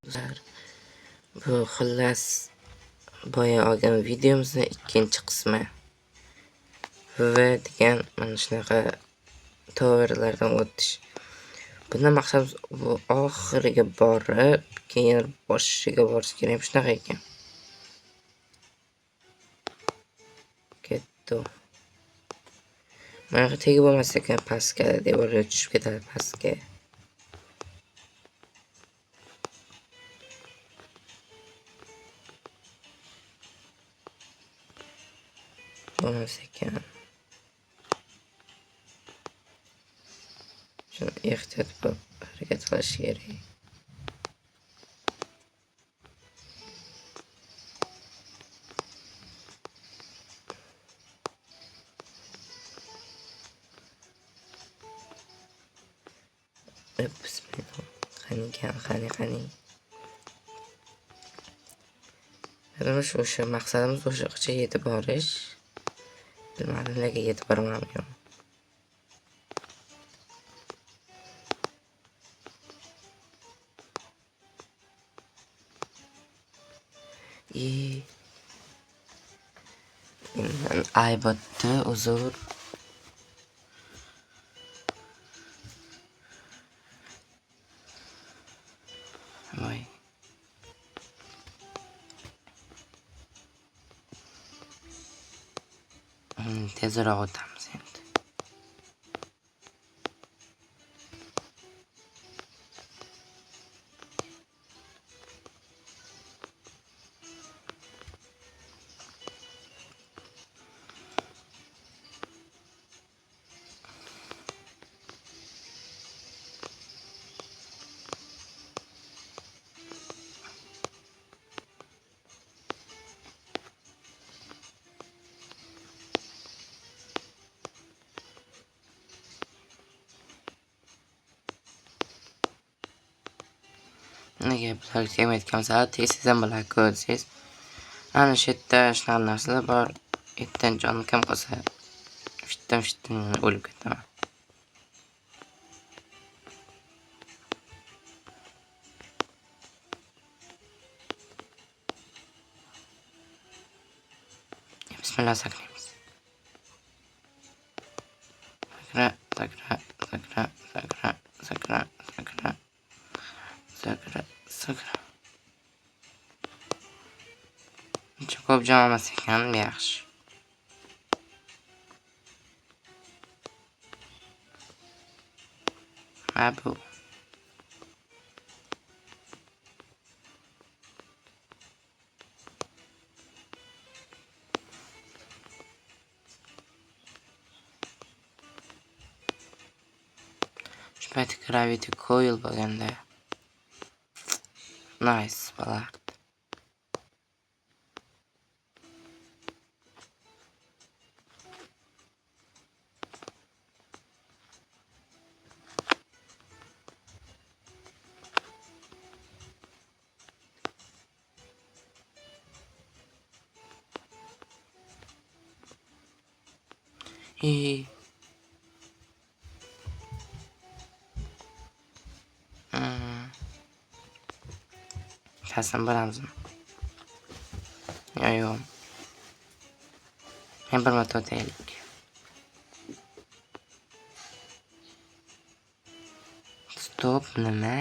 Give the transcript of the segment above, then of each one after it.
Bu xullas boya olgan videomizning ikkinchi qismi. Va degan mana shunaqa toverlardan o'tish. Bundan maqsadimiz bu oxiriga borib, keyin boshiga borish kerak. Shunaqa ekan. Ketdi. Mana tegib bo'lmas ekan pastga, devorga tushib ketadi pastga. Bo'lmas ekan. Shuni ehtiyot qilib harakat qilish kerak. Bismillah. Qani. Bilmish o'sha maqsadimiz o'shacha yetib borish. Bilmadim nega yetib bormayman. iBotda uzr. Voy. Tezroq o'tamiz endi. Nega bularga tegmayotganmiz? Tegsizdan bularga ko'rsangiz. Ana shu yerda shunaqa narsalar bor. Yerdan jon kam qolsa, fitdan o'lib ketaman. Bismillah saklaymiz. Sakra. Uncha ko'p jon olmas ekan, yaxshi. Bu. Shu payt gravity coil bo'lganda. Nice, balar. Taslim bo'lamizmi? Yo'q. Men bir marta o'taylik. Stop, nima?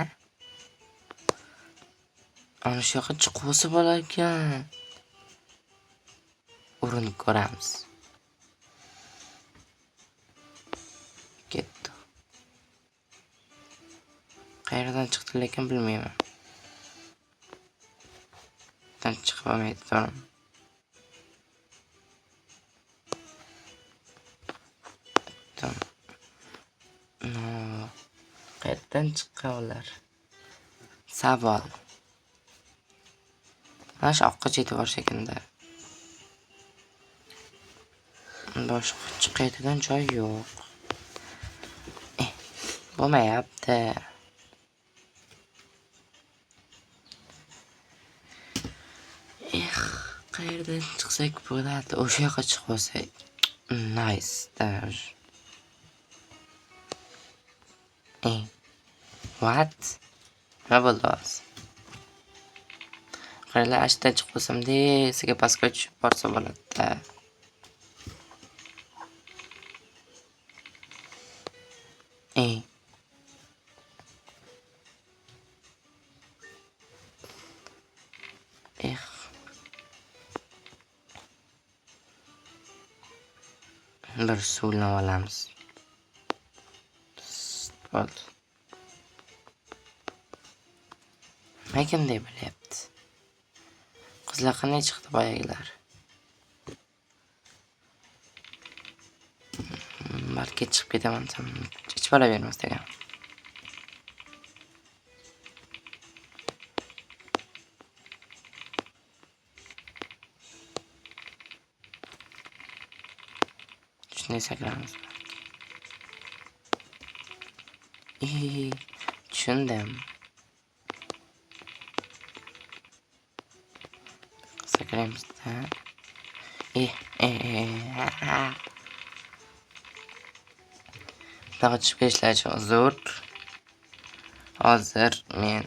Ana shu yoqqa chiqib olsa bo'lar ekan. Urinib ko'ramiz. Ketdi. Qayerdan chiqdi lekin bilmayman. Chiqib olmaydi, to'g'rimi? No. Qayerdan chiqqan ular? Savol. Mana shu oqqa yetib borish ekanda. Boshqa chiqadigan joy yo'q. Bo'lmayapti. Qayerdan chiqsak bo'ladi? O'sha yoqqa chiqib olsak. Nice. What? Nima bo'ldi hozir? qaranglar, ashtadan chiqib qolsam desiga pastga tushib borsa bo'ladi-da. Bir suvni olamiz. Bo'ldi. Nima kimday bo'lyapti? Qizlar qanday chiqdi boyagilar? Balki chiqib ketaman desam, hech bola bermas degan. Shunday sakramiz. Tushundim. Sakraymiz-da. Bunaqa tushib ketishlar uchun uzr. Hozir men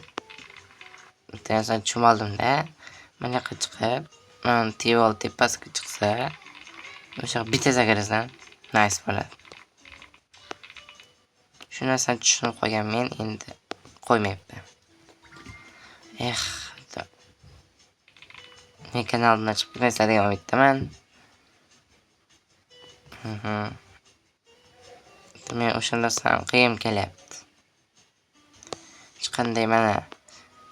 internet tushmaldim-da. Mana yoqqa chiqib, tivol tepasiga chiqsa, o'sha bitta sakrasam, nice bo'ladi. Shu narsani tushunib qolgan men endi qo'ymayapman. Men kanaldan chiqib ketmaysan degan umiddaman. Men o'sha narsani qiyin kelyapti. Hech qanday mana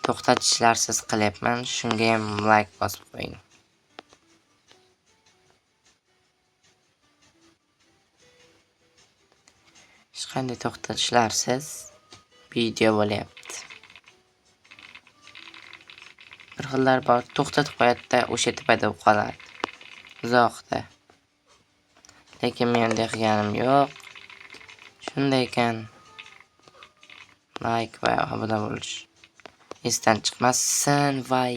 to'xtatishlarsiz qilyapman. Shunga ham like bosib qo'ying. Hech qanday to'xtatishlarsiz video bo'lyapti. Bir xillar bor, to'xtatib qo'yadi-da, o'sha yerda paydo bo'lib qoladi. Uzoqda. Lekin men unday qilganim yo'q. Shunday ekan, like va obuna bo'lish esdan chiqmasin, vay.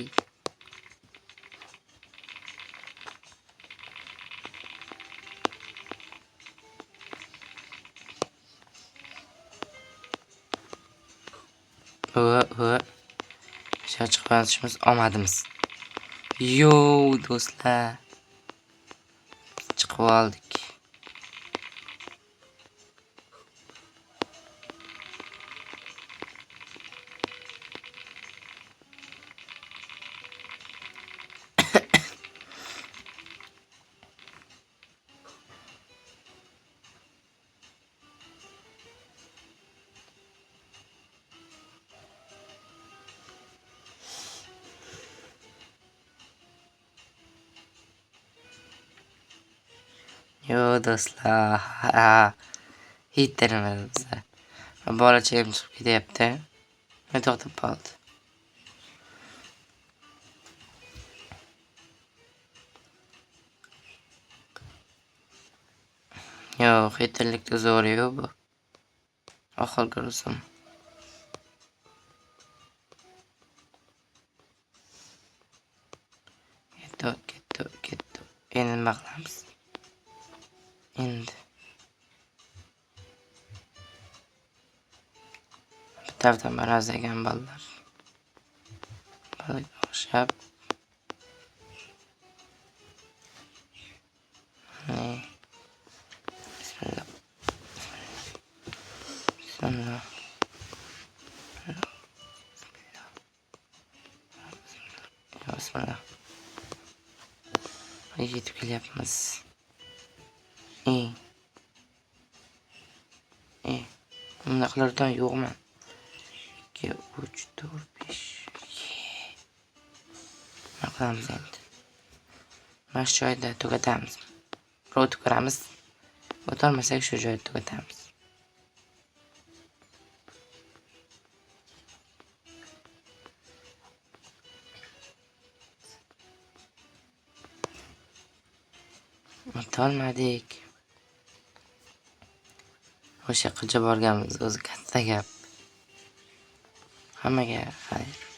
Chiqib yozishimiz omadimiz. Yo do'stlar. Chiqib oldik. Yo do'stlar, hech deramadiz. Bolachayim chiqib ketyapti. Men to'xtab qoldi. Yo, xetirlikda zo'r-yu bu. Oxirgi rusum. Ketdi. Endi nima qilamiz? Endi bittardan barazagan ballar. Balaga o'xshab. Bismillah. Bismillah. Yetib kelyapmiz. Bunaqalardan yo'qman. 2, 3, 4, 5. Nima qilamiz endi? Mana shu joyda tugatamiz. O'tib ko'ramiz. O'tolmasak shu joyda tugatamiz. O'tolmadik. O'sha qilja borganmiz, o'zi katta gap. Hammaga xayr.